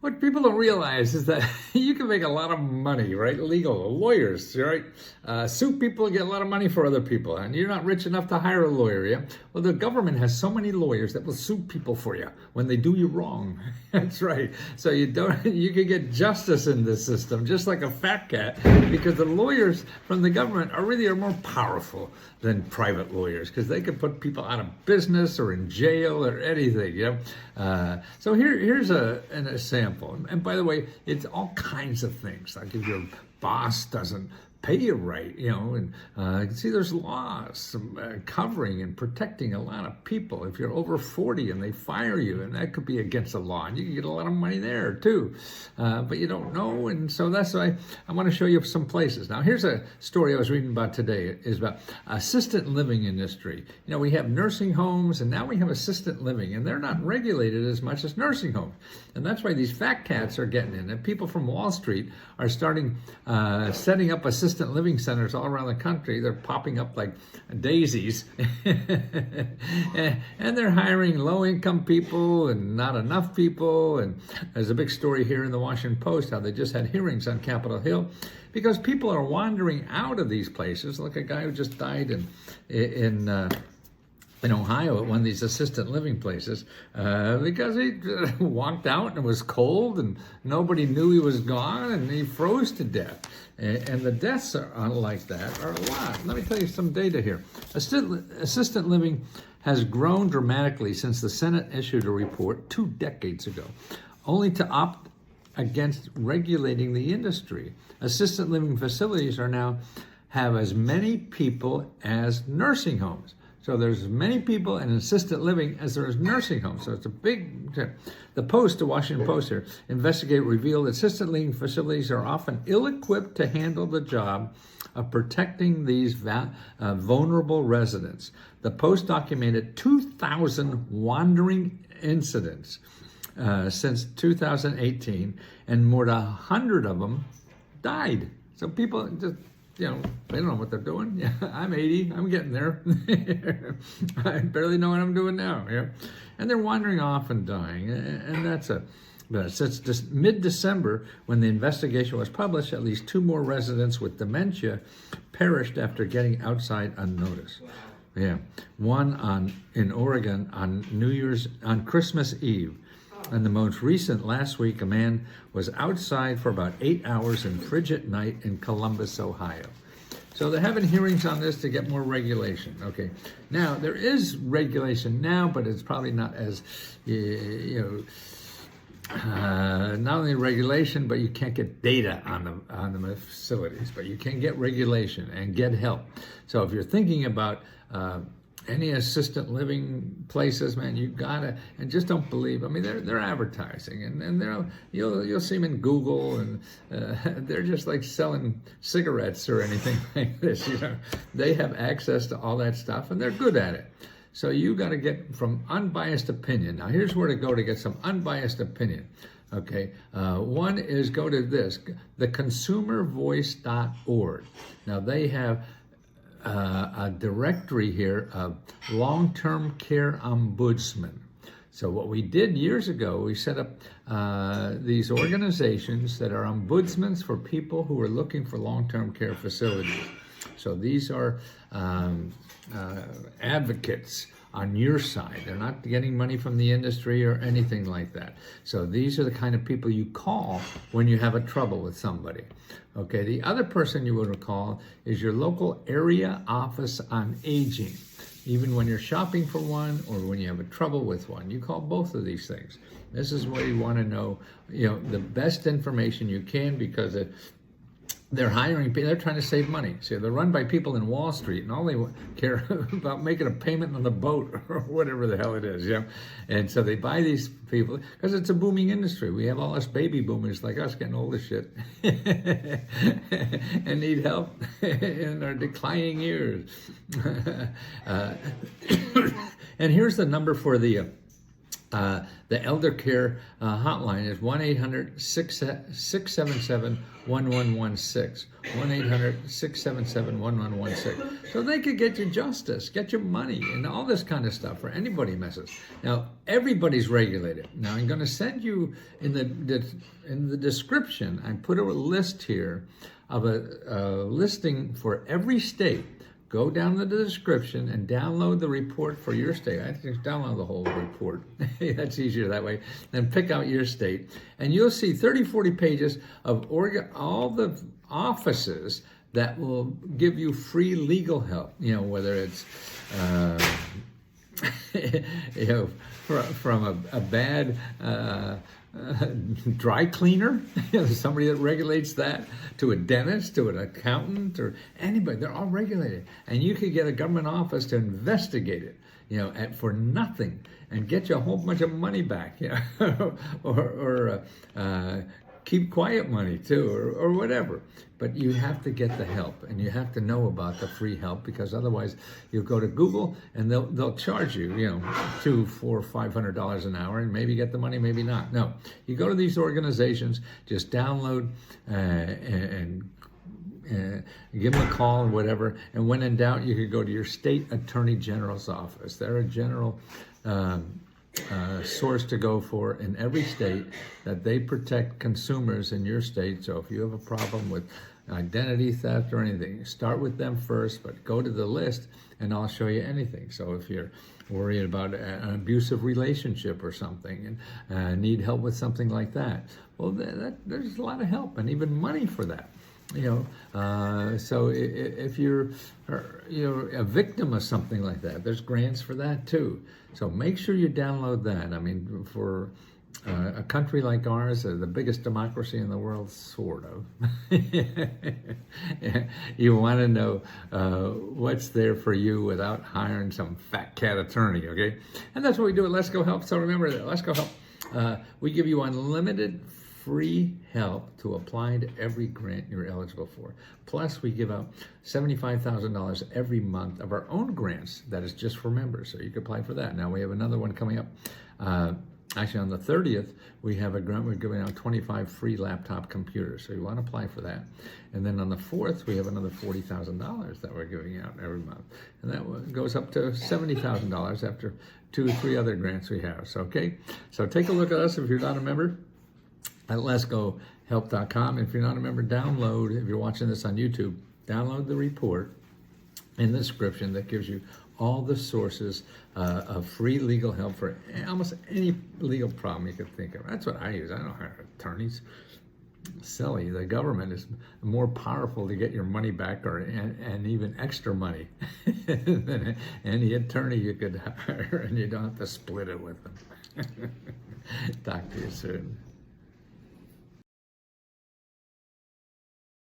what people don't realize is that you can make a lot of money, right? Legal lawyers, right? Sue people and get a lot of money for other people, and you're not rich enough to hire a lawyer, yeah? Well, the government has so many lawyers that will sue people for you when they do you wrong. That's right. So you can get justice in this system, just like a fat cat, because the lawyers from the government are more powerful than private lawyers, because they can put people out of business or in jail or anything, you know? So here's an example. And by the way, it's all kinds of things. Like if your boss doesn't pay you right, you know, and you can see there's laws covering and protecting a lot of people. If you're over 40 and they fire you, and that could be against the law, and you can get a lot of money there too, but you don't know. And so that's why I want to show you some places. Now here's a story I was reading about today. Is about assisted living industry. You know, we have nursing homes, and now we have assisted living, and they're not regulated as much as nursing homes, and that's why these fat cats are getting in. And people from Wall Street are starting setting up assisted living centers all around the country. They're popping up like daisies and they're hiring low-income people and not enough people. And there's a big story here in the Washington Post how they just had hearings on Capitol Hill because people are wandering out of these places. Like a guy who just died in Ohio at one of these assisted living places because he walked out and it was cold and nobody knew he was gone and he froze to death. And the deaths like that are a lot. Let me tell you some data here. Assisted living has grown dramatically since the Senate issued a report 2 decades ago, only to opt against regulating the industry. Assisted living facilities now have as many people as nursing homes. So there's as many people in assisted living as there is nursing homes. So it's a big, the Post, the Washington Post here, investigate revealed assisted living facilities are often ill-equipped to handle the job of protecting these vulnerable residents. The Post documented 2,000 wandering incidents since 2018, and more than 100 of them died. So people just, you know, they don't know what they're doing. Yeah, I'm 80. I'm getting there. I barely know what I'm doing now. Yeah, and they're wandering off and dying. And that's since mid-December, when the investigation was published, at least 2 more residents with dementia perished after getting outside unnoticed. Yeah, one in Oregon on Christmas Eve. And the most recent, last week, a man was outside for about 8 hours in frigid night in Columbus, Ohio. So they're having hearings on this to get more regulation. Okay, now there is regulation now, but it's probably not as, not only regulation, but you can't get data on the facilities, but you can get regulation and get help. So if you're thinking about any assisted living places, man, you gotta, and just don't believe. I mean, they're advertising, and you'll see them in Google, and they're just like selling cigarettes or anything like this. You know, they have access to all that stuff, and they're good at it. So you got to get from unbiased opinion. Now, here's where to go to get some unbiased opinion. Okay, one is go to this, theconsumervoice.org. Now they have a directory here of long-term care ombudsman. So what we did years ago, we set up these organizations that are ombudsmans for people who are looking for long-term care facilities. So these are advocates on your side. They're not getting money from the industry or anything like that. So these are the kind of people you call when you have a trouble with somebody. Okay, the other person you would call is your local area office on aging. Even when you're shopping for one or when you have a trouble with one, you call both of these things. This is where you want to know, the best information you can, because they're hiring people, they're trying to save money. See, they're run by people in Wall Street, and all they care about making a payment on the boat or whatever the hell it is, And so they buy these people because it's a booming industry. We have all us baby boomers like us getting old as shit and need help in our declining years. And here's the number for the The elder care hotline is 1-800-677-1116. 1-800-677-1116. So they could get you justice, get you money, and all this kind of stuff for anybody who messes. Now, everybody's regulated. Now, I'm going to send you in the description, I put a list here of a listing for every state. Go down to the description and download the report for your state. I think download the whole report. That's easier that way. Then pick out your state. And you'll see 30, 40 pages of all the offices that will give you free legal help. You know, whether it's, you know, from a bad dry cleaner, somebody that regulates that, to a dentist, to an accountant, or anybody. They're all regulated, and you could get a government office to investigate it, you know, for nothing, and get you a whole bunch of money back, you know, or keep quiet money too, or whatever. But you have to get the help, and you have to know about the free help, because otherwise you'll go to Google and they'll charge you, you know, $200, $400, $500 an hour, and maybe get the money, maybe not. No, you go to these organizations, just download and give them a call or whatever. And when in doubt, you could go to your state attorney general's office. They're a general source to go for in every state, that they protect consumers in your state. So if you have a problem with identity theft or anything, start with them first, but go to the list and I'll show you anything. So if you're worried about an abusive relationship or something and need help with something like that, well, there's a lot of help and even money for that. You know, so if you're a victim of something like that, there's grants for that too. So make sure you download that. I mean, for a country like ours, the biggest democracy in the world, sort of, you want to know what's there for you without hiring some fat cat attorney, okay? And that's what we do at Let's Go Help. So remember that Let's Go Help, we give you unlimited free help to apply to every grant you're eligible for. Plus, we give out $75,000 every month of our own grants that is just for members, so you can apply for that. Now, we have another one coming up. Actually, on the 30th, we have a grant. We're giving out 25 free laptop computers, so you want to apply for that. And then on the 4th, we have another $40,000 that we're giving out every month. And that goes up to $70,000 after 2 or 3 other grants we have. So, okay? So take a look at us if you're not a member at letsgohelp.com. If you're not a member, download, if you're watching this on YouTube, download the report in the description that gives you all the sources of free legal help for almost any legal problem you could think of. That's what I use. I don't hire attorneys. Silly. The government is more powerful to get your money back, and even extra money than any attorney you could hire, and you don't have to split it with them. Talk to you soon.